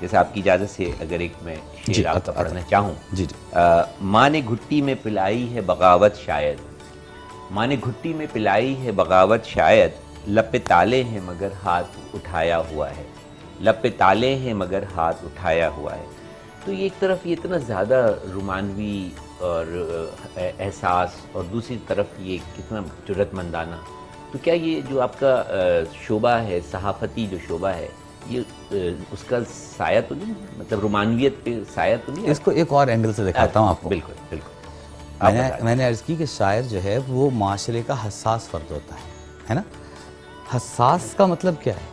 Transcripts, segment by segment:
جیسے آپ کی اجازت سے اگر ایک میں جی، شعر آپ کا پڑھنا چاہوں. جی جی. ماں نے گھٹی میں پلائی ہے بغاوت شاید، ماں نے گھٹی میں پلائی ہے بغاوت شاید، لب پہ تالے ہیں مگر ہاتھ اٹھایا ہوا ہے، لب پہ تالے ہیں مگر ہاتھ اٹھایا ہوا ہے. تو یہ ایک طرف یہ اتنا زیادہ رومانوی اور احساس، اور دوسری طرف یہ کتنا جرأت مندانہ. تو کیا یہ جو آپ کا شعبہ ہے، صحافتی جو شعبہ ہے، یہ اس کا سایہ تو نہیں، مطلب رومانویت پہ سایہ تو نہیں؟ اس کو ایک اور اینگل سے دکھاتا ہوں آپ کو. بالکل بالکل. میں نے عرض کی کہ شاعر جو ہے وہ معاشرے کا حساس فرد ہوتا ہے نا. حساس کا مطلب کیا ہے؟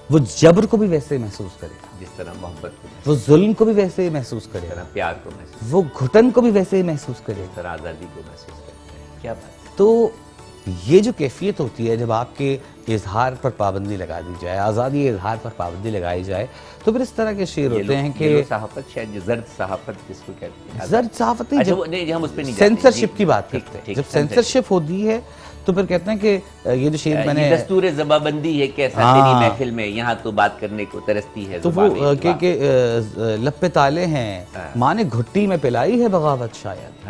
وہ جبر کو بھی ویسے محسوس کرے گا جس طرح محبت کو محسوس، وہ ظلم کو بھی ویسے ہی محسوس کرے جس گا، طرح پیار کو محسوس، وہ گھٹن کو بھی ویسے ہی محسوس کرے جس گا. طرح آزادی کو محسوس کرتے ہیں. کیا بات ہے. تو یہ جو کیفیت ہوتی ہے جب آپ کے اظہار پر پابندی لگا دی جائے، آزادی اظہار پر پابندی لگائی جائے، تو پھر اس طرح کے شعر ہوتے ہیں کہ صحافت، شاید زرد صحافت جس کو کہتے ہیں. زرد صحافت نہیں، نہیں ہم اس پہ نہیں جاتے. سینسرشپ کی بات کرتے ہیں. جب سینسرشپ ہوتی ہے تو پھر کہتے ہیں کہ یہ جو شعر میں نے دستور زبابندی ہے کیسا تیری محفل میں، یہاں تو بات کرنے کو ترستی ہے تو وہ کہ لب پہ تالے ہیں، ماں نے گھٹی میں پلائی ہے بغاوت شاید،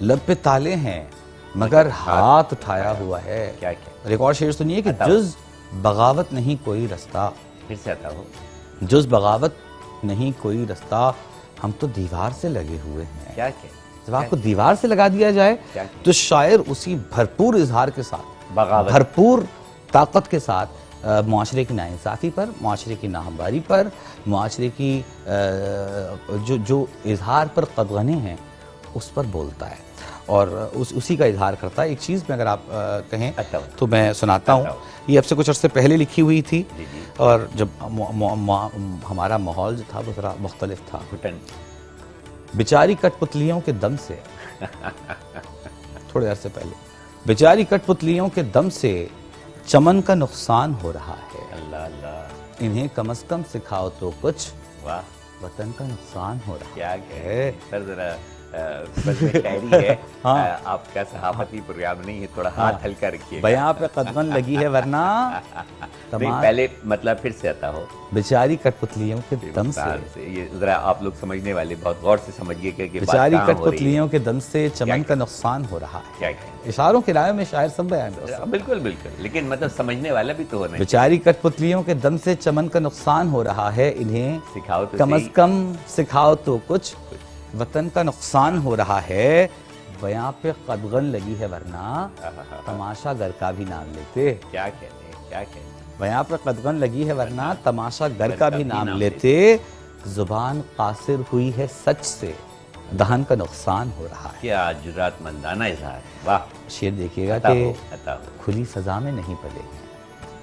لب پہ تالے ہیں مگر ہاتھ اٹھایا ہوا ہے. کیا کیا. ایک اور شعر سنیے کہ جز بغاوت نہیں کوئی رستہ، پھر سے آتا ہو. جز بغاوت نہیں کوئی رستہ، ہم تو دیوار سے لگے ہوئے ہیں. کیا کیا. جب آپ کو دیوار سے لگا دیا جائے تو شاعر اسی بھرپور اظہار کے ساتھ، بھرپور طاقت کے ساتھ معاشرے کی ناانصافی پر، معاشرے کی ناہمواری پر، معاشرے کی جو اظہار پر قدغنیں ہیں اس پر بولتا ہے اور اسی کا اظہار کرتا ہے. ایک چیز میں اگر آپ کہیں تو میں سناتا ہوں. یہ اب سے کچھ عرصے پہلے لکھی ہوئی تھی اور جب ہمارا ماحول جو تھا وہ ذرا مختلف تھا. بیچاری کٹ پتلیوں کے دم سے، تھوڑے عرصے پہلے، بیچاری کٹ پتلیوں کے دم سے چمن کا نقصان ہو رہا ہے. اللہ اللہ. انہیں کم از کم سکھاؤ تو کچھ، واہ. وطن کا نقصان ہو رہا کیا ہے. سر ذرا بس میں شاعری ہے، آپ کا صحافتی پروگرام نہیں ہے، تھوڑا ہاتھ ہلکا رکھیے. بیاں پہ قدغن لگی ہے ورنہ پہلے مطلب پھر سے آتا ہو. بیچاری کٹ پتلیوں کے دم سے، یہ ذرا آپ لوگ سمجھنے والے بہت غور سے سمجھیے کہ بیچاری کٹ پتلیوں کے دم سے چمن کا نقصان ہو رہا ہے. کیا کہ اشاروں کے رائے میں شاعر سب بیان کرتا ہے. بالکل بالکل، لیکن مطلب سمجھنے والا بھی تو ہونا ہے. بیچاری کٹ پتلیوں کے دم سے چمن کا نقصان ہو رہا ہے، انہیں سکھاؤ تو کم از کم سکھاؤ تو کچھ، وطن کا نقصان ہو رہا ہے. بیاں پہ قدغن لگی ہے ورنہ تماشا گر کا بھی نام لیتے. کیا کہتے ہیں. کیا کہتے ہیں. بیاں پہ قدغن لگی ہے ورنہ تماشا گر کا بھی نام لیتے. زبان قاصر ہوئی ہے سچ سے، دہن کا نقصان ہو رہا ہے. کیا جرات مندانہ اظہار. واہ. شعر دیکھیے گا کہ کھلی فضا میں نہیں پلے ہیں،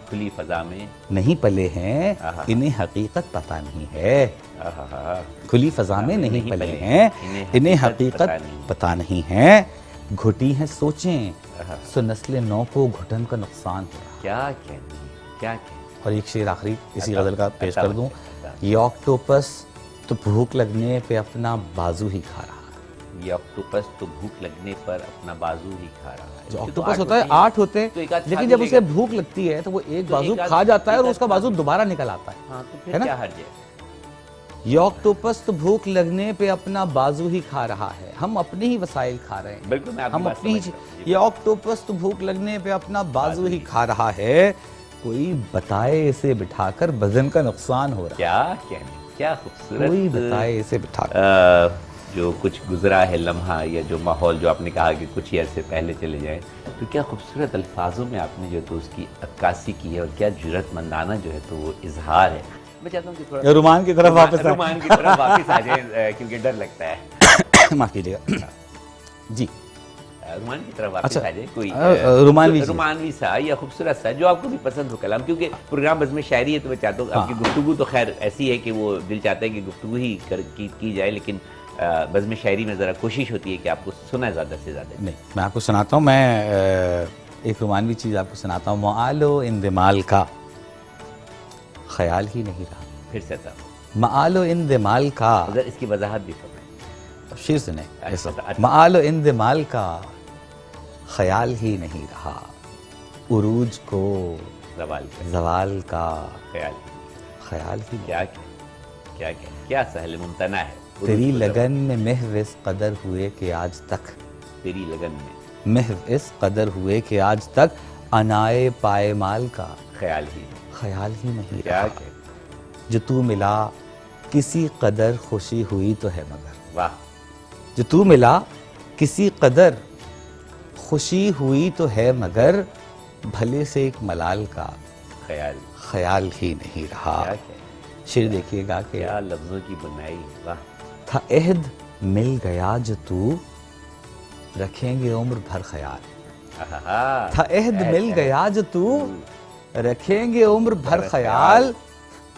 کھلی فضا میں نہیں پلے ہیں، انہیں حقیقت پتہ نہیں ہے. کھلی فضا میں نہیں پلے ہیں، انہیں حقیقت پتہ نہیں ہے. گھٹی ہیں سوچیں سو نسل نو کو گھٹن کا نقصان ہو رہا. کیا کہتے ہیں. کیا کہتے ہیں. اور ایک شعر آخری اسی غزل کا پیش کر دوں. یہ آکٹوپس تو بھوک لگنے پہ اپنا بازو ہی کھا رہا ہے. یہ آکٹوپس تو بھوک لگنے پر اپنا بازو ہی کھا رہا ہے. جو آکٹوپس ہوتا ہے 8 ہوتے ہیں، لیکن جب اسے بھوک لگتی ہے تو وہ ایک بازو کھا جاتا ہے اور اس کا بازو دوبارہ نکل آتا ہے. ہاں تو پھر کیا حرج ہے. یہ آکٹوپس تو بھوک لگنے پہ اپنا بازو ہی کھا رہا ہے. ہم اپنے ہی وسائل کھا رہے ہیں. بالکل ہم اپنی ہی. یہ آکٹوپس تو بھوک لگنے پہ اپنا بازو ہی کھا رہا ہے. کوئی بتائے اسے بٹھا کر وزن کا نقصان ہو رہا ہے. کیا کہنے. کیا خوبصورت. کوئی بتائے اسے بٹھا کر. جو کچھ گزرا ہے لمحہ یا جو ماحول جو آپ نے کہا کہ کچھ ہی عرصے پہلے چلے جائیں، تو کیا خوبصورت الفاظوں میں آپ نے جو تو اس کی عکاسی کی ہے اور کیا جرأت مندانہ جو ہے تو وہ اظہار ہے. میں چاہتا ہوں کہ تھوڑا رومان کی طرف واپس آ جائیں کیونکہ ڈر لگتا ہے. معاف کیجیے گا جی. رومان کی طرف واپس آ جائے. کوئی رومانوی سا یا خوبصورت سا جو آپ کو بھی پسند ہو کلام، کیونکہ پروگرام بزم شاعری ہے تو میں چاہتا ہوں آپ کی گفتگو تو خیر ایسی ہے کہ وہ دل چاہتا ہے کہ گفتگو ہی کی جائے، لیکن بزم شاعری میں ذرا کوشش ہوتی ہے کہ آپ کو سنا زیادہ سے زیادہ. نہیں میں آپ کو سناتا ہوں. میں ایک رومانوی چیز آپ کو سناتا ہوں. معال و اندمال کا خیال ہی نہیں رہا. پھر سے تھا معال و اندمال کا. اس کی وضاحت بھی فرمائیں. شیر سنیں. معال و اندمال کا خیال ہی نہیں رہا. عروج کو زوال کا خیال ہی. کیا سہل ممتنع ہے. تیری لگن میں محو اس قدر ہوئے کہ آج تک، تیری لگن میں محو اس قدر ہوئے کہ آج تک انائے پائے مال کا خیال ہی نہیں کیا رہا. جو تو ملا کسی قدر خوشی ہوئی تو ہے مگر، واہ. جو تو ملا کسی قدر خوشی ہوئی تو ہے مگر، بھلے سے ایک ملال کا خیال ہی نہیں رہا. شعر دیکھیے گا کہ کیا لفظوں کی بنائی. واہ. تھا عہد مل گیا جو تو، رکھیں گے عمر بھر خیال. تھا عہد مل گیا جو تو، رکھیں گے عمر بھر خیال،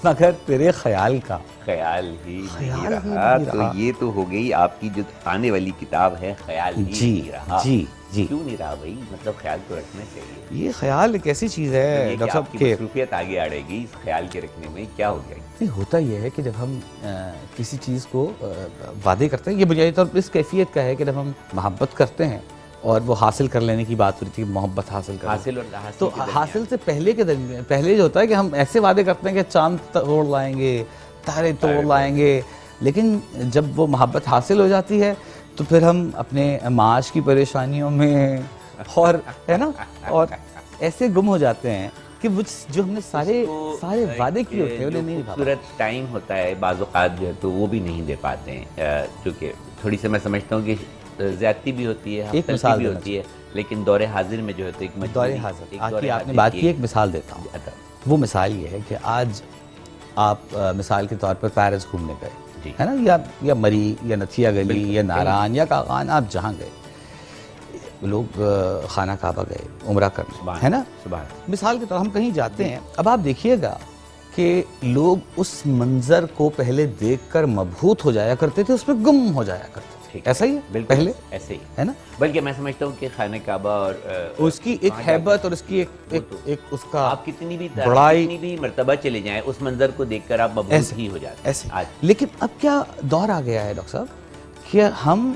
مگر تیرے خیال کا خیال ہی نہیں رہا. تو یہ تو ہو گئی آپ کی جو آنے والی کتاب ہے خیال ہی نہیں رہا. جی جی. کیوں نہیں رہا بھائی؟ مطلب خیال تو رکھنا چاہیے. یہ خیال ایک ایسی چیز ہے ڈاکٹر صاحب کہ مصروفیت آگے آڑے گی اس خیال کے رکھنے میں. کیا ہو گیا؟ ہوتا یہ ہے کہ جب ہم کسی چیز کو وعدے کرتے ہیں، یہ بنیادی طور پر اس کیفیت کا ہے کہ جب ہم محبت کرتے ہیں اور وہ حاصل کر لینے کی بات ہو رہی تھی، محبت حاصل تو حاصل سے پہلے کے درمیان پہلے جو ہوتا ہے کہ ہم ایسے وعدے کرتے ہیں کہ چاند توڑ لائیں گے، تارے توڑ لائیں گے، لیکن جب وہ محبت حاصل ہو جاتی ہے تو پھر ہم اپنے معاش کی پریشانیوں میں اور ہے نا اور ایسے گم ہو جاتے ہیں کہ جو ہم نے سارے وعدے کیے ہوتے ہیں انہیں نہیں نبھا پاتے. خوبصورت ٹائم ہوتا ہے بعض اوقات جو ہے تو وہ بھی نہیں دے پاتے ہیں، چونکہ تھوڑی سی میں سمجھتا ہوں کہ زیادتی بھی ہوتی ہے، ایک مثال بھی ہوتی ہے، لیکن دور حاضر میں جو ہے تو ایک دور حاضر آپ نے بات کی، ایک مثال دیتا ہوں. وہ مثال یہ ہے کہ آج آپ مثال کے طور پر پیرس گھومنے گئے ہے نا، یا مری یا نتھیا گلی یا ناران یا کاغان، آپ جہاں گئے، لوگ خانہ کعبہ گئے عمرہ کرنے ہے نا. مثال کے طور ہم کہیں جاتے ہیں، اب آپ دیکھیے گا کہ لوگ اس منظر کو پہلے دیکھ کر مبہوت ہو جایا کرتے تھے، اس میں گم ہو جایا کرتے تھے. ایسا ہی ہے پہلے، ایسے ہی ہے نا. بلکہ میں سمجھتا ہوں کہ خانہ کعبہ اور اس کی ایک ہیبت اور اس کی ایک اس کا آپ کتنی بھی مرتبہ چلے جائیں اس منظر کو دیکھ کر آپ مبہوت ہی ہو جاتے ہیں. ایسے. لیکن اب کیا دور آ گیا ہے ڈاکٹر صاحب کہ ہم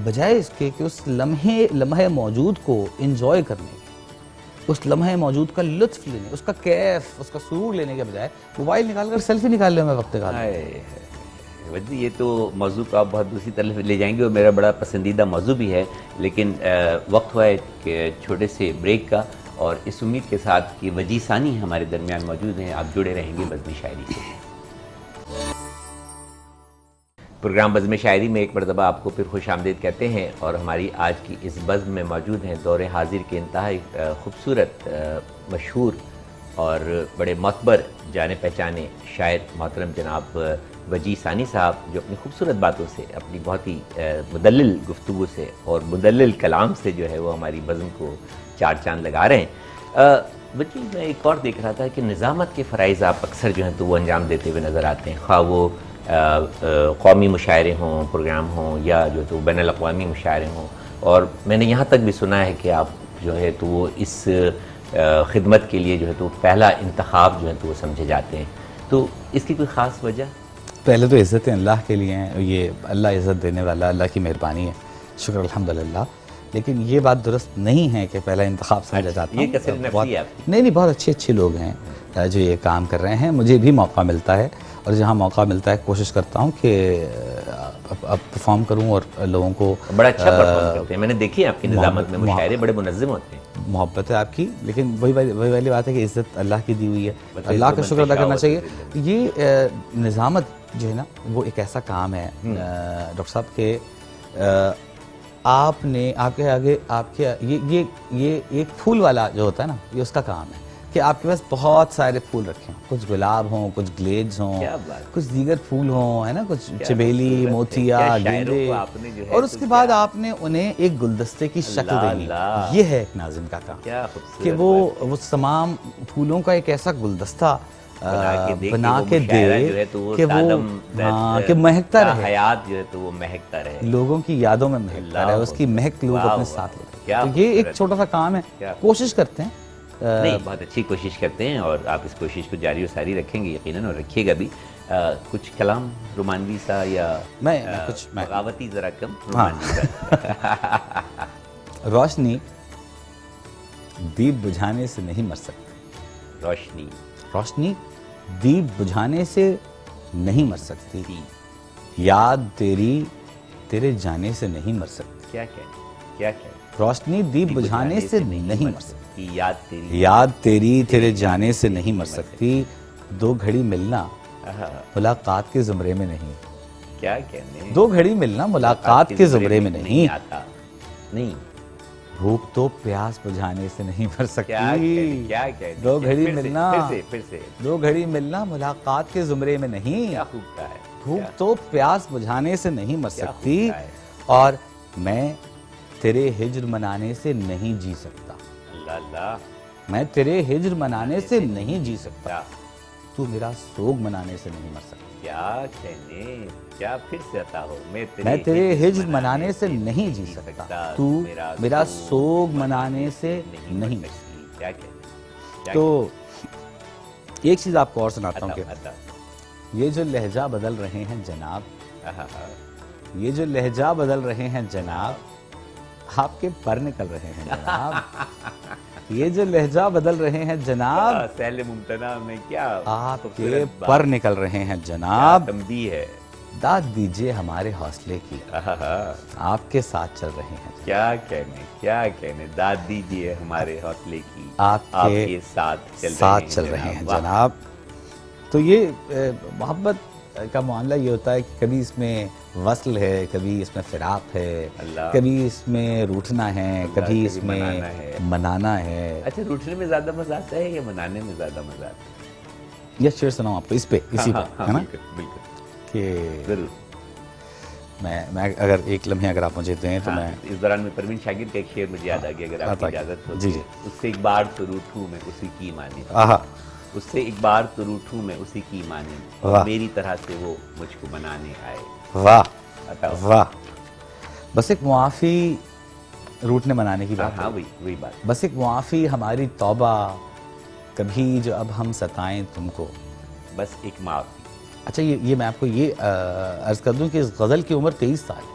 بجائے اس کے کہ اس لمحے موجود کو انجوائے کرنے کے، اس لمحے موجود کا لطف لینے، اس کا کیف، اس کا سرور لینے کے بجائے موبائل نکال کر سیلفی نکال لیں میں وقت نکال. یہ تو موضوع کو آپ بہت دوسری طرف لے جائیں گے اور میرا بڑا پسندیدہ موضوع بھی ہے، لیکن وقت ہوا ہے کہ چھوٹے سے بریک کا، اور اس امید کے ساتھ کہ وجیح ثانی ہمارے درمیان موجود ہیں. آپ جڑے رہیں گے بزم شاعری سے. پروگرام بزم شاعری میں ایک مرتبہ آپ کو پھر خوش آمدید کہتے ہیں، اور ہماری آج کی اس بزم میں موجود ہیں دور حاضر کے انتہائی خوبصورت، مشہور اور بڑے معتبر جانے پہچانے شاعر محترم جناب وجیح ثانی صاحب، جو اپنی خوبصورت باتوں سے، اپنی بہت ہی مدلل گفتگو سے اور مدلل کلام سے جو ہے وہ ہماری بزم کو چار چاند لگا رہے ہیں. وجیح میں ایک اور دیکھ رہا تھا کہ نظامت کے فرائض آپ اکثر جو ہیں تو وہ انجام دیتے ہوئے نظر آتے ہیں، خواہ وہ قومی مشاعرے ہوں، پروگرام ہوں، یا جو تو بین الاقوامی مشاعرے ہوں. اور میں نے یہاں تک بھی سنا ہے کہ آپ جو ہے تو وہ اس خدمت کے لیے جو ہے تو پہلا انتخاب جو ہے تو وہ سمجھے جاتے ہیں. تو اس کی کوئی خاص وجہ؟ پہلے تو عزتیں اللہ کے لیے ہیں، یہ اللہ عزت دینے والا، اللہ کی مہربانی ہے، شکر الحمدللہ. لیکن یہ بات درست نہیں ہے کہ پہلا انتخاب سمجھا جاتا ہے. یہ کثیر نفسی ہے آپ کی؟ نہیں، بہت اچھے لوگ ہیں جو یہ کام کر رہے ہیں. مجھے بھی موقع ملتا ہے، اور جہاں موقع ملتا ہے کوشش کرتا ہوں کہ اب پرفارم کروں اور لوگوں کو بڑا اچھا پرفارم کرتے ہیں. میں نے دیکھی آپ کی نظامت میں مشاعرے بڑے منظم ہوتے ہیں. محبت ہے آپ کی، لیکن وہی والی بات ہے کہ عزت اللہ کی دی ہوئی ہے، اللہ کا شکر ادا کرنا چاہیے. یہ نظامت جو ہے نا وہ ایک ایسا کام ہے ڈاکٹر صاحب کہ آپ نے آپ کے آگے یہ ایک پھول والا جو ہوتا ہے نا، یہ اس کا کام ہے کہ آپ کے پاس بہت سارے پھول رکھے ہوں، کچھ گلاب ہوں، کچھ گلیڈز ہوں، کچھ دیگر پھول ہوں، ہے نا، کچھ چمیلی، موتیا، گیندے، اور اس کے بعد آپ نے انہیں ایک گلدستے کی شکل دینی. یہ ہے ایک ناظم کا کام کہ وہ تمام پھولوں کا ایک ایسا گلدستہ بنا کے دے کہ مہکتا رہے، حیات جو ہے تو وہ مہکتا رہے، لوگوں کی یادوں میں مہکتا رہے، اس کی مہک لوگ اپنے ساتھ لے. تو یہ ایک چھوٹا سا کام ہے، کوشش کرتے ہیں. نہیں، بہت اچھی کوشش کرتے ہیں، اور آپ اس کوشش کو جاری و ساری رکھیں گے یقیناً، اور رکھیے گا بھی. کچھ کلام رومانوی سا یا کچھ بغاوتی ذرا کم رومانوی سا. روشنی دیپ بجھانے سے نہیں مر سکتی. روشنی دیپ بجھانے سے نہیں مر سکتی، یاد تیری تیرے جانے سے نہیں مر سکتی، کیا کیا روشنی دیپ بجھانے سے نہیں مر سکتی، یاد یاد تیری تیرے جانے سے نہیں مر سکتی، دو گھڑی ملنا ملاقات کے زمرے میں نہیں، کیا کہنے، دو گھڑی ملنا ملاقات کے زمرے میں نہیں آتا، نہیں بھوک تو پیاس بجھانے سے نہیں مر سکتی، کیا کہنے، دو گھڑی ملنا پھر سے دو گھڑی ملنا ملاقات کے زمرے میں نہیں، کیا خوب کہا ہے، بھوک تو پیاس بجھانے سے نہیں مر کیا سکتی، خوب کہا ہے۔ اور میں تیرے ہجر منانے سے نہیں جی سکتا، اللہ اللہ، میں تیرے ہجر منانے سے نہیں جی سکتا، تو میرا سوگ منانے سے نہیں مر سکتا، کیا کہنے، کیا پھر سے عطا ہو، میں تیرے ہجر منانے سے نہیں جی سکتا، تو میرا سوگ منانے سے نہیں مر سکتا۔ کیا کہنے، تو ایک چیز آپ کو اور سناتا ہوں کہ یہ جو لہجہ بدل رہے ہیں جناب، یہ جو لہجہ بدل رہے ہیں جناب، آپ کے پر نکل رہے ہیں جناب، یہ جو لہجہ بدل رہے ہیں جناب، سہل ممتنع میں کیا آپ کے پر نکل رہے ہیں جناب، تنبیہ ہے، داد دیجئے ہمارے حوصلے کی، آپ کے ساتھ چل رہے ہیں، کیا کہنے، داد دیجئے ہمارے حوصلے کی، آپ کے ساتھ چل رہے ہیں جناب۔ تو یہ محبت کا معاملہ یہ ہوتا ہے کہ کبھی اس میں وصل ہے، کبھی اس میں فراق ہے، کبھی اس میں روٹھنا ہے، کبھی اس میں منانا ہے۔ اچھا، روٹھنے میں زیادہ مزہ آتا ہے یا منانے میں زیادہ مزہ آتا ہے؟ یہ شعر سناؤں آپ کو اس پہ، اسی پہ، ہے نا، بالکل کہ ضرور۔ میں اگر ایک لمحے اگر آپ مجھے دیں تو میں اس دوران میں پروین شاگرد کا ایک شعر مجھے یاد آ گیا، اگر آپ کی اجازت ہو۔ جی جی۔ اس سے ایک بار تو روٹھوں میں اسی کی مانی، اس سے ایک بار تو روٹھوں میں اسی کی مانی، میری طرح سے وہ مجھ کو بنانے آئے۔ واہ واہ، بس ایک معافی روٹنے منانے کی بات، ہاں وہی بات، بس ایک معافی ہماری توبہ، کبھی جو اب ہم ستائیں تم کو، بس ایک معافی۔ اچھا، یہ میں آپ کو یہ عرض کر دوں کہ اس غزل کی عمر 23 سال ہے،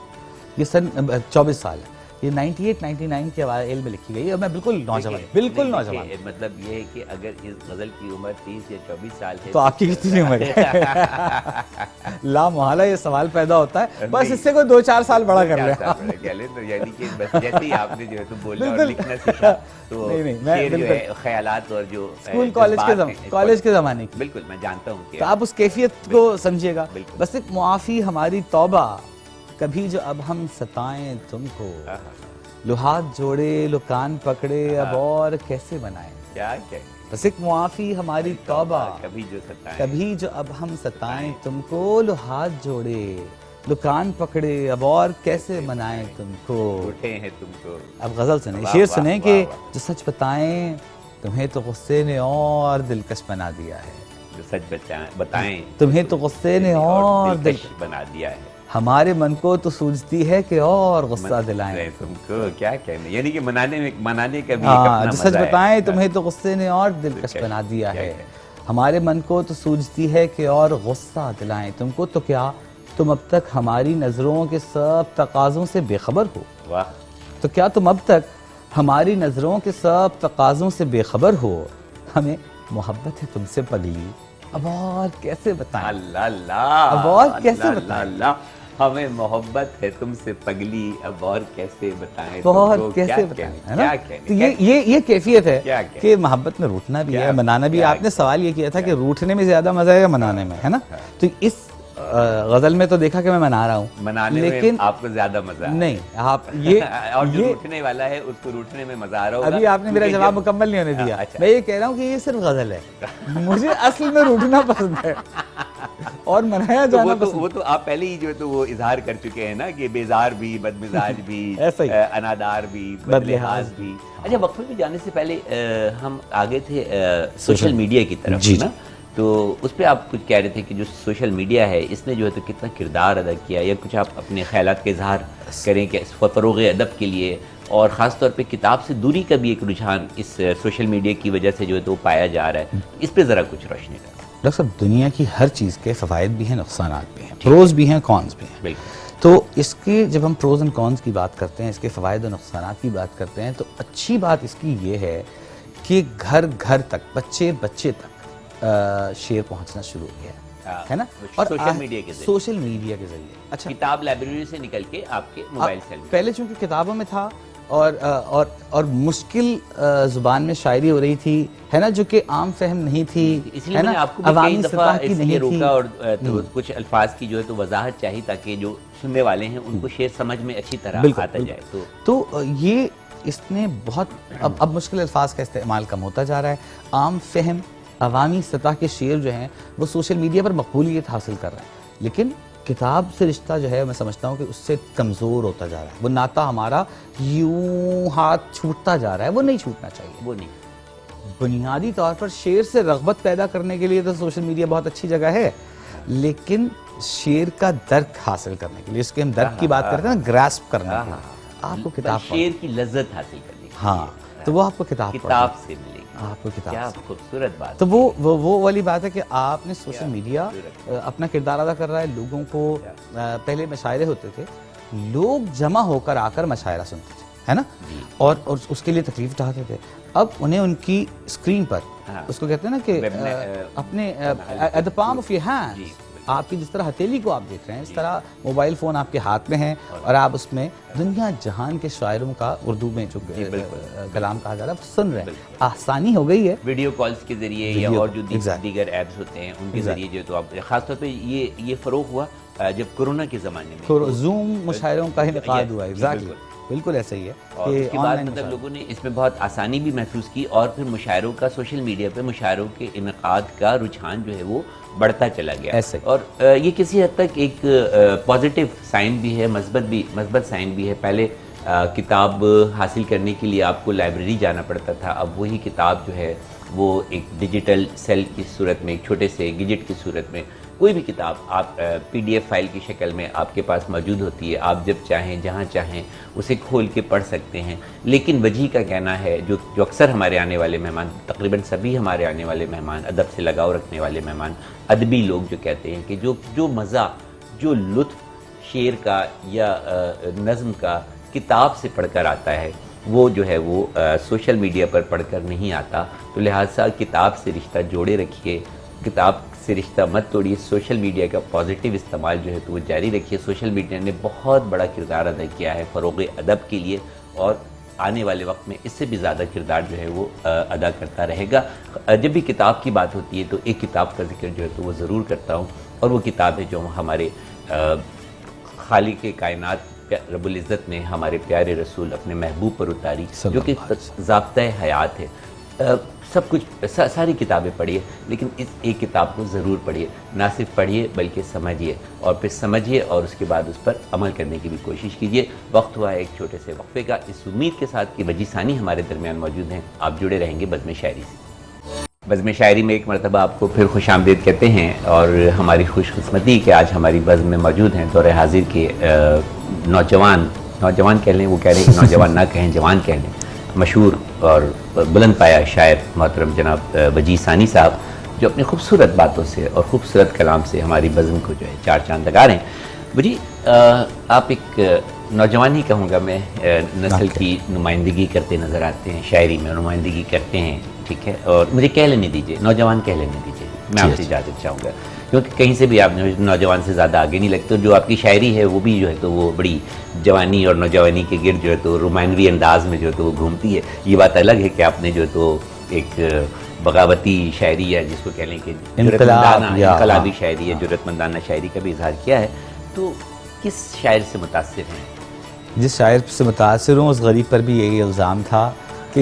یہ سن 24 سال ہے، یہ 98-99 کے اوائل میں لکھی گئی ہے، اور میں بالکل نوجوان، مطلب یہ ہے کہ اگر اس غزل کی عمر 30 یا 24 سال ہے تو آپ کی کتنی عمر ہے؟ لا محالہ یہ سوال پیدا ہوتا ہے، بس اس سے کوئی 2-4 سال بڑا کر لیں، یعنی کہ بس جیسے ہی آپ نے جو ہے تو بولنا اور لکھنا سیکھا تو شعر جو ہے خیالات اور جو اسکول کالج کے زمانے کی، بالکل میں جانتا ہوں کہ تو آپ اس کیفیت کو سمجھیے گا، بس ایک معافی ہماری توبہ، کبھی جو اب ہم ستائیں تم کو، لو ہاتھ جوڑے لو کان پکڑے اب اور کیسے منائیں، کیا کہیں، بس ایک معافی ہماری توبہ، کبھی جو اب ہم ستائیں تم کو، لو ہاتھ جوڑے لو کان پکڑے اب اور کیسے منائیں تم کو، اٹھے ہیں تم کو۔ اب غزل سنیں، شعر سنیں کہ جو سچ بتائیں تمہیں تو غصے نے اور دلکش بنا دیا ہے، جو سچ بتائیں تمہیں تو غصے نے اور دلکش بنا دیا ہے، ہمارے من کو تو سوجتی ہے کہ اور غصہ دلائیں تم کو، کیا کہنے، یعنی کہ منانے کا بھی جو سچ بتائیں تمہیں تو غصے نے اور دلکش بنا دیا ہے، ہمارے من کو تو سوجتی ہے کہ اور غصہ دلائیں تم کو، تو کیا تم اب تک ہماری نظروں کے سب تقاضوں سے بے خبر ہو، واہ، تو کیا تم اب تک ہماری نظروں کے سب تقاضوں سے بے خبر ہو، ہمیں محبت ہے تم سے پگلی اب اور کیسے بتائیں، اللہ اللہ، اب اور کیسے بتائیں، اللہ، ہمیں محبت ہے تم سے پگلی اب اور کیسے بتائیں، بہت کیسے بتائیں، ہے نا، تو یہ کیفیت ہے کہ محبت میں روٹنا بھی ہے، منانا بھی ہے۔ آپ نے سوال یہ کیا تھا کہ روٹنے میں زیادہ مزہ ہے یا منانے میں، ہے نا، تو اس غزل میں تو دیکھا کہ میں منا رہا ہوں، منانے میں آپ کو زیادہ مزہ نہیں، آپ یہ اور جو روٹنے والا ہے اس کو روٹنے میں مزہ آ رہا ہوگا۔ ابھی آپ نے میرا جواب مکمل نہیں ہونے دیا، میں یہ کہہ رہا ہوں کہ یہ صرف غزل ہے، مجھے اصل میں روٹنا پسند ہے اور منایا جانا پسند ہے۔ وہ تو آپ پہلے ہی جو ہے تو وہ اظہار کر چکے ہیں نا کہ بیزار بھی، بدمزاج بھی، انادار بھی، بدلحاظ بھی۔ اچھا، وقفے پہ جانے سے پہلے ہم آگے تھے سوشل میڈیا کی طرف، نا، تو اس پہ آپ کچھ کہہ رہے تھے کہ جو سوشل میڈیا ہے اس نے جو ہے تو کتنا کردار ادا کیا، یا کچھ آپ اپنے خیالات کا اظہار کریں کہ فروغ ادب کے لیے، اور خاص طور پہ کتاب سے دوری کا بھی ایک رجحان اس سوشل میڈیا کی وجہ سے جو ہے تو پایا جا رہا ہے، اس پہ ذرا کچھ روشنی ڈالیں۔ ڈاکٹر صاحب، دنیا کی ہر چیز کے فوائد بھی ہیں، نقصانات بھی ہیں، پروز بھی ہیں، کونز بھی ہیں، بالکل۔ تو اس کے جب ہم پروز اینڈ کونز کی بات کرتے ہیں، اس کے فوائد و نقصانات کی بات کرتے ہیں، تو اچھی بات اس کی یہ ہے کہ گھر گھر تک، بچے بچے تک شعر پہنچنا شروع ہو گیا ہے۔ ہے نا, اور سوشل میڈیا کے ذریعے, سوشل میڈیا کے ذریعے. اچھا, کتاب لائبریری سے نکل کے آپ کے موبائل سیل میں, پہلے چونکہ کتابوں میں تھا اور مشکل زبان میں شاعری ہو رہی تھی, ہے نا, جو کہ عام فہم نہیں تھی, اس لیے میں نے آپ کو کئی دفعہ اس لیے روکا اور کچھ الفاظ کی جو ہے تو وضاحت چاہی تاکہ جو سننے والے ہیں ان کو شعر سمجھ میں اچھی طرح آتا جائے. تو یہ اس نے بہت اب مشکل الفاظ کا استعمال کم ہوتا جا رہا ہے. عام فہم عوامی سطح کے شعر جو ہیں وہ سوشل میڈیا پر مقبولیت حاصل کر رہے ہیں, لیکن کتاب سے رشتہ جو ہے میں سمجھتا ہوں کہ اس سے کمزور ہوتا جا رہا ہے. وہ ناطہ ہمارا یوں ہاتھ چھوٹتا جا رہا ہے, وہ نہیں چھوٹنا چاہیے. وہ نہیں, بنیادی طور پر شعر سے رغبت پیدا کرنے کے لیے تو سوشل میڈیا بہت اچھی جگہ ہے, لیکن شعر کا درک حاصل کرنے کے لیے, اس کے ہم درک کی بات کرتے ہیں نا, گراسپ کرنے کے لیے آپ کو کتاب, شعر کی لذت حاصل کرنے کی, ہاں, تو وہ آپ کو کتاب سے ملے گی. آپ کو کتاب, کیا خوبصورت بات. تو وہ والی بات ہے کہ آپ نے سوشل میڈیا اپنا کردار ادا کر رہا ہے. لوگوں کو پہلے مشاعرے ہوتے تھے, لوگ جمع ہو کر آ کر مشاعرہ سنتے تھے, ہے نا, اور اس کے لیے تکلیف اٹھاتے تھے. اب انہیں ان کی اسکرین پر, اس کو کہتے ہیں نا کہ اپنے at the palm of your hand, آپ کی جس طرح ہتھیلی کو آپ دیکھ رہے ہیں اس طرح موبائل فون آپ کے ہاتھ میں ہے, اور آپ اس میں دنیا جہان کے شاعروں کا اردو میں جو کلام کہا جا رہا ہے سن رہے ہیں. آسانی ہو گئی ہے ویڈیو کالز کے ذریعے یا اور جو دیگر ایپس ہوتے ہیں ان کے ذریعے جو تو آپ, خاص طور پہ یہ فروغ ہوا جب کورونا کے زمانے میں زوم مشاعروں کا انعقاد ہوا. ایگزیکٹلی, بالکل ایسا ہی ہے. اور اس کے بعد مطلب لوگوں نے اس میں بہت آسانی بھی محسوس کی, اور پھر مشاعروں کا سوشل میڈیا پہ مشاعروں کے انعقاد کا رجحان جو ہے وہ بڑھتا چلا گیا. اور یہ کسی حد تک ایک پازیٹیو سائن بھی ہے, مثبت سائن بھی ہے. پہلے کتاب حاصل کرنے کے لیے آپ کو لائبریری جانا پڑتا تھا, اب وہی کتاب جو ہے وہ ایک ڈیجیٹل سیل کی صورت میں, ایک چھوٹے سے گیجٹ کی صورت میں کوئی بھی کتاب آپ پی ڈی ایف فائل کی شکل میں آپ کے پاس موجود ہوتی ہے. آپ جب چاہیں جہاں چاہیں اسے کھول کے پڑھ سکتے ہیں. لیکن وجہ کا کہنا ہے جو اکثر ہمارے آنے والے مہمان, تقریباً سبھی ہمارے آنے والے مہمان, ادب سے لگاؤ رکھنے والے مہمان, ادبی لوگ جو کہتے ہیں کہ جو مزہ, جو لطف شعر کا یا نظم کا کتاب سے پڑھ کر آتا ہے وہ جو ہے وہ سوشل میڈیا پر پڑھ کر نہیں آتا. تو لہٰذا کتاب سے رشتہ جوڑے رکھیے, کتاب سے رشتہ مت توڑیے. سوشل میڈیا کا پازیٹیو استعمال جو ہے تو وہ جاری رکھیے. سوشل میڈیا نے بہت بڑا کردار ادا کیا ہے فروغ ادب کے لیے, اور آنے والے وقت میں اس سے بھی زیادہ کردار جو ہے وہ ادا کرتا رہے گا. جب بھی کتاب کی بات ہوتی ہے تو ایک کتاب کا ذکر جو ہے تو وہ ضرور کرتا ہوں, اور وہ کتاب ہے جو ہمارے خالق کائنات رب العزت نے ہمارے پیارے رسول اپنے محبوب پر اتاری, جو کہ ضابطۂ حیات ہے. سب کچھ ساری کتابیں پڑھیے, لیکن اس ایک کتاب کو ضرور پڑھیے. نہ صرف پڑھیے بلکہ سمجھیے, اور پھر سمجھیے اور اس کے بعد اس پر عمل کرنے کی بھی کوشش کیجیے. وقت ہوا ہے ایک چھوٹے سے وقفے کا, اس امید کے ساتھ کہ وجی ثانی ہمارے درمیان موجود ہیں. آپ جڑے رہیں گے بزم شاعری سے. بزم شاعری میں ایک مرتبہ آپ کو پھر خوش آمدید کہتے ہیں, اور ہماری خوش قسمتی کہ آج ہماری بزم میں موجود ہیں دور حاضر کے نوجوان کہہ لیں, وہ کہہ رہے ہیں کہ نوجوان نہ کہیں جوان کہہ لیں, مشہور اور بلند پایا شاعر محترم جناب وجی ثانی صاحب, جو اپنی خوبصورت باتوں سے اور خوبصورت کلام سے ہماری بزم کو جو ہے چار چاند لگا رہے ہیں. وجی, آپ ایک نوجوان ہی کہوں گا میں, نسل کی نمائندگی کرتے نظر آتے ہیں, شاعری میں نمائندگی کرتے ہیں, ٹھیک ہے, اور مجھے کہہ لینے دیجیے, نوجوان کہہ لینے دیجیے, میں آپ سے اجازت چاہوں گا, کیونکہ کہیں سے بھی آپ نوجوان سے زیادہ آگے نہیں لگتے. جو آپ کی شاعری ہے وہ بھی جو ہے تو وہ بڑی جوانی اور نوجوانی کے گرد جو ہے تو رومانوی انداز میں جو ہے تو وہ گھومتی ہے. یہ بات الگ ہے کہ آپ نے جو ہے تو ایک بغاوتی شاعری ہے, جس کو کہہ لیں کہ انقلابی شاعری ہے, جرأت مندانہ شاعری کا بھی اظہار کیا ہے. تو کس شاعر سے متاثر ہیں؟ جس شاعر سے متاثر ہوں اس غریب پر بھی یہی الزام تھا کہ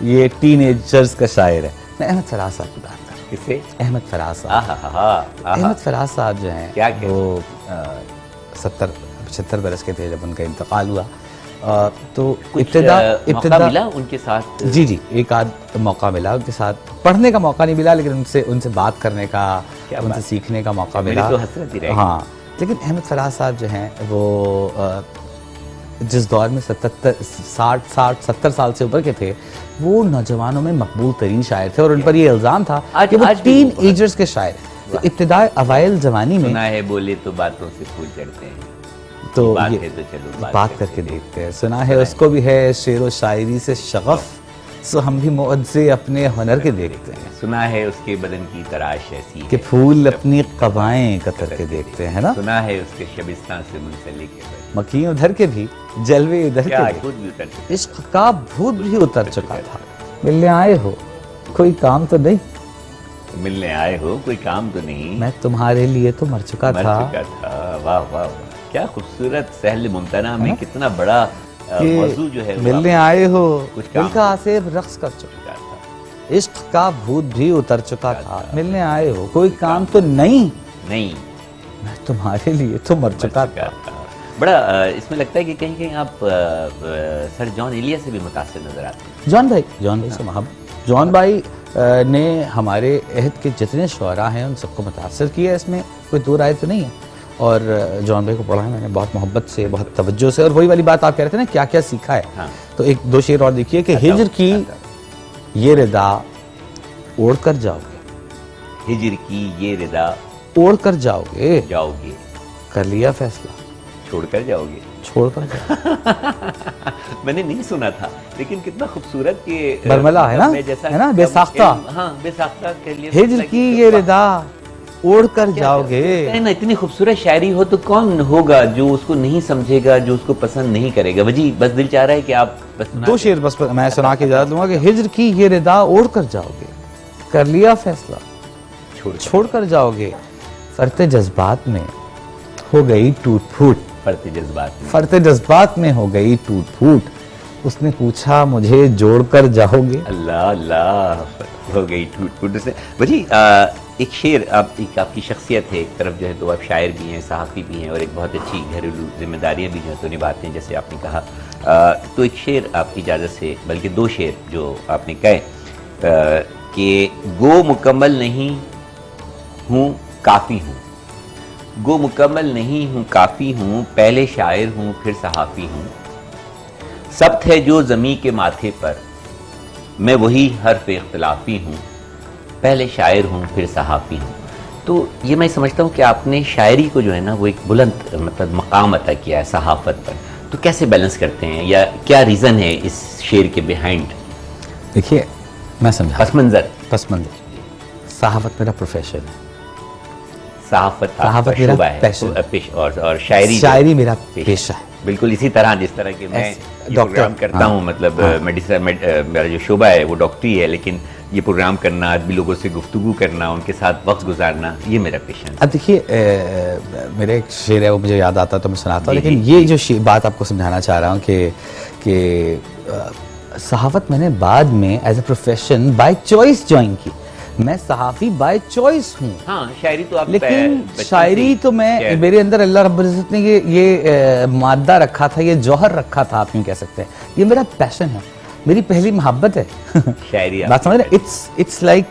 یہ ٹین ایجرز کا شاعر ہے. میں احمد فراز صاحب کی بات کر رہا ہوں. کسے؟ احمد فراز صاحب. احمد فراز صاحب جو ہیں وہ 70-75 برس کے تھے جب ان کا انتقال ہوا. تو ابتدا ملا ان کے ساتھ, جی ایک آدھ موقع ملا ان کے ساتھ, پڑھنے کا موقع نہیں ملا, لیکن ان سے بات کرنے کا, ان سے سیکھنے کا موقع ملا. ہاں, لیکن احمد فراز صاحب جو ہیں وہ جس دور میں 70 سال سے اوپر کے تھے, وہ نوجوانوں میں مقبول ترین شاعر تھے, اور ان پر یہ الزام تھا کہ وہ ٹین ایجرز کے شاعر ہیں. تو ابتدائی اوائل زمانی میں سنا ہے بولے تو باتوں سے پھول چڑھتے ہیں, تو چلو بات کر کے دیکھتے ہیں. سنا ہے اس کو بھی ہے شعر و شاعری سے شغف, سو ہم بھی موت سے اپنے ہنر کے دیکھتے ہیں. سنا ہے اس کے بدن کی تراش ایسی کہ پھول اپنی قبائیں قطر کے دیکھتے ہیں نا. سنا ہے اس کے شبستان سے منسلک ہے مکیں ادھر کے بھی جلوے ادھر کے بھی. خود بھی اتر چکے. عشق کا بھوت بھی اتر چکا تھا. ملنے آئے ہو کوئی کام تو نہیں. ملنے آئے ہو کوئی کام تو نہیں. میں تمہارے لیے تو مر چکا مر تھا. چکا تھا. واہ واہ واہ کیا خوبصورت سہل ممتنع میں کتنا بڑا موضوع جو ہے ملنے آئے ہو کچھ دل کام کا آصف رقص کر چکا تھا. عشق کا بھوت بھی اتر چکا تھا. ملنے آئے ہو کوئی کام تو نہیں. نہیں میں تمہارے لیے تو مر چکا تھا. بڑا اس میں لگتا ہے کہ کہیں کہیں آپ سر جان ایلیا سے بھی متاثر نظر آتے ہیں. جان بھائی سے محبت. جان بھائی نے ہمارے عہد کے جتنے شعراء ہیں ان سب کو متاثر کیا. اس میں کوئی دو رائے تو نہیں ہے. اور جان بھائی کو پڑھا ہے میں نے بہت محبت سے بہت توجہ سے. اور وہی والی بات آپ کہہ رہے تھے نا کیا کیا سیکھا ہے. تو ایک دو شعر اور دیکھیے کہ ہجر کی یہ ردا اوڑھ کر جاؤ گے. ہجر کی یہ ردا اوڑھ کر جاؤ گے. جاؤ گے. کر لیا فیصلہ چھوڑ کر جاؤ گے. چھوڑ کر جاؤ. میں نے نہیں سنا تھا لیکن کتنا خوبصورت کہ برملا ہے نا بے ساختہ. ہاں بے ساختہ کے لیے ہجر کی یہ ردا اوڑھ کر جاؤ گے. اتنی خوبصورت شاعری ہو تو کون ہوگا جو اس کو نہیں سمجھے گا, جو اس کو پسند نہیں کرے گا. وجی بس دل چاہ رہا ہے کہ آپ بس دو شعر بس میں سنا کے اجازت دوں گا کہ ہجر کی یہ ردا اوڑھ کر جاؤ گے. کر لیا فیصلہ چھوڑ کر جاؤ گے. فرتے جذبات میں ہو گئی ٹوٹ پھوٹ. فرتے جذبات میں ہو گئی ٹوٹ پھوٹ. اس نے پوچھا مجھے جوڑ کر جاؤ گے. اللہ اللہ ہو گئی ٹوٹ پھوٹ. وجی ایک شعر آپ کی شخصیت ہے. ایک طرف جو ہے تو آپ شاعر بھی ہیں, صحافی بھی ہیں, اور ایک بہت اچھی گھریلو ذمہ داریاں بھی جو ہے تو نبھاتے ہیں جیسے آپ نے کہا. تو ایک شعر آپ کی اجازت سے, بلکہ دو شعر جو آپ نے کہے کہ گو مکمل نہیں ہوں کافی ہوں. گو مکمل نہیں ہوں کافی ہوں, پہلے شاعر ہوں پھر صحافی ہوں. سبت ہے جو زمیں کے ماتھے پر, میں وہی حرف اختلافی ہوں. پہلے شاعر ہوں پھر صحافی ہوں. تو یہ میں سمجھتا ہوں کہ آپ نے شاعری کو جو ہے نا وہ ایک بلند مطلب مقام عطا کیا ہے صحافت پر. تو کیسے بیلنس کرتے ہیں, یا کیا ریزن ہے اس شعر کے بیہائنڈ؟ دیکھیے میں سمجھا. پس منظر صحافت میرا پروفیشن ہے. صحافت میرا پیشن اور شاعری میرا پیشہ ہے. بالکل اسی طرح جس طرح کہ میں یہ پروگرام کرتا ہوں, مطلب میڈیسن میرا جو شعبہ ہے وہ ڈاکٹری ہے, لیکن یہ پروگرام کرنا, ادبی لوگوں سے گفتگو کرنا, ان کے ساتھ وقت گزارنا, یہ میرا پیشن ہے. اب دیکھیے میرا ایک شعر ہے وہ مجھے یاد آتا تو میں سناتا ہوں, لیکن یہ جو بات آپ کو سمجھانا چاہ رہا ہوں کہ صحافت میں نے بعد میں as a profession by choice join کی. میں صحافی بائی چوائس ہوں. ہاں شاعری تو آپ, لیکن شاعری تو میں میرے اندر اللہ رب العزت نے یہ مادہ رکھا تھا, یہ جوہر رکھا تھا, آپ یوں کہہ سکتے ہیں. یہ میرا پیشن ہے, میری پہلی محبت ہے شاعری. بات سمجھ رہے, اٹس لائک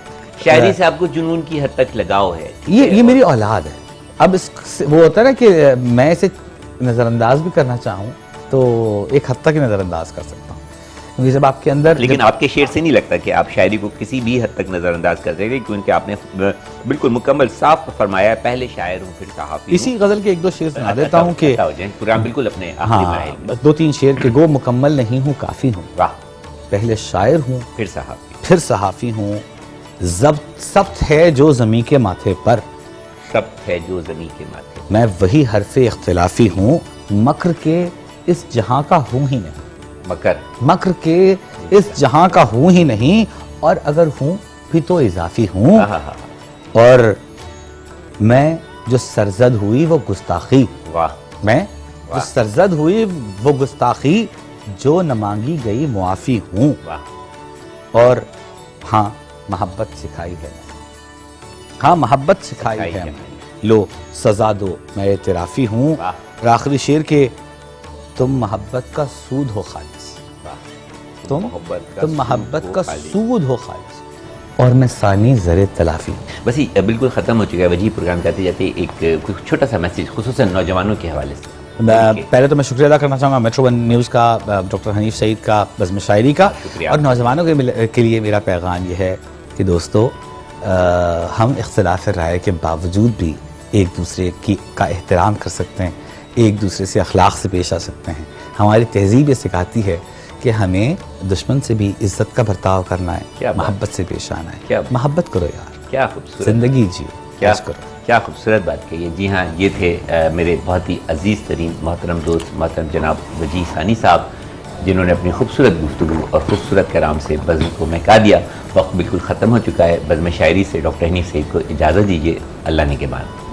شاعری سے آپ کو جنون کی حد تک لگاؤ ہے. یہ میری اولاد ہے. اب وہ ہوتا ہے نا کہ میں اسے نظر انداز بھی کرنا چاہوں تو ایک حد تک ہی نظر انداز کر سکتا ہوں, کیونکہ جب آپ کے اندر. لیکن آپ کے شعر سے نہیں لگتا کہ آپ شاعری کو کسی بھی حد تک نظر انداز کر سکتے, کیونکہ آپ نے بالکل مکمل صاف فرمایا, پہلے شاعر ہوں پھر صحافی. اسی غزل کے ایک دو شعر سنا دیتا ہوں کہ پروگرام بالکل اپنے دو تین شعر کہ گو مکمل نہیں ہوں کافی ہوں. واہ. پہلے شاعر ہوں پھر صحافی ہوں. سبت ہے جو زمیں کے ماتھے پر, سبت ہے جو زمیں کے ماتھے, میں وہی حرف اختلافی ہوں. مکر کے اس جہاں کا ہوں ہی نہیں. مکر کے اس جہاں کا ہوں ہی نہیں, اور اگر ہوں بھی تو اضافی ہوں. اور میں جو سرزد ہوئی وہ گستاخی, میں جو سرزد ہوئی وہ گستاخی, جو نہ مانگی گئی معافی ہوں. اور ہاں محبت سکھائی ہے, ہاں محبت سکھائی ہے, لو سزا دو میں اعترافی ہوں. اور آخری شعر کہ تم محبت کا سود ہو خالص, تم محبت کا سود ہو خالص, اور میں ثانی زر تلافی. بس یہ بالکل ختم ہو چکا ہے وجی. پروگرام جاتے جاتے ایک چھوٹا سا میسیج خصوصاً نوجوانوں کے حوالے سے. پہلے تو میں شکریہ ادا کرنا چاہوں گا میٹرو ون نیوز کا, ڈاکٹر حنیف سعید کا بزم شاعری کا, اور نوجوانوں کے لیے میرا پیغام یہ ہے کہ دوستو, ہم اختلاف رائے کے باوجود بھی ایک دوسرے کا احترام کر سکتے ہیں, ایک دوسرے سے اخلاق سے پیش آ سکتے ہیں. ہماری تہذیب یہ سکھاتی ہے کہ ہمیں دشمن سے بھی عزت کا برتاؤ کرنا کیا ہے، بات، محبت سے پیش آنا ہے، کیا محبت کرو یار، کیا خوبصورت، زندگی جیو، کیا عیش کرو۔ کیا خوبصورت بات کہی ہے۔ جی ہاں، یہ تھے میرے بہت ہی عزیز ترین محترم دوست محترم جناب وجیح ثانی صاحب، جنہوں نے اپنی خوبصورت گفتگو اور خوبصورت کلام سے بزم کو مہکا دیا۔ وقت بالکل ختم ہو چکا ہے، بزم شاعری سے ڈاکٹر حنیف سعید کو اجازت دیجیے، اللہ نگہبان۔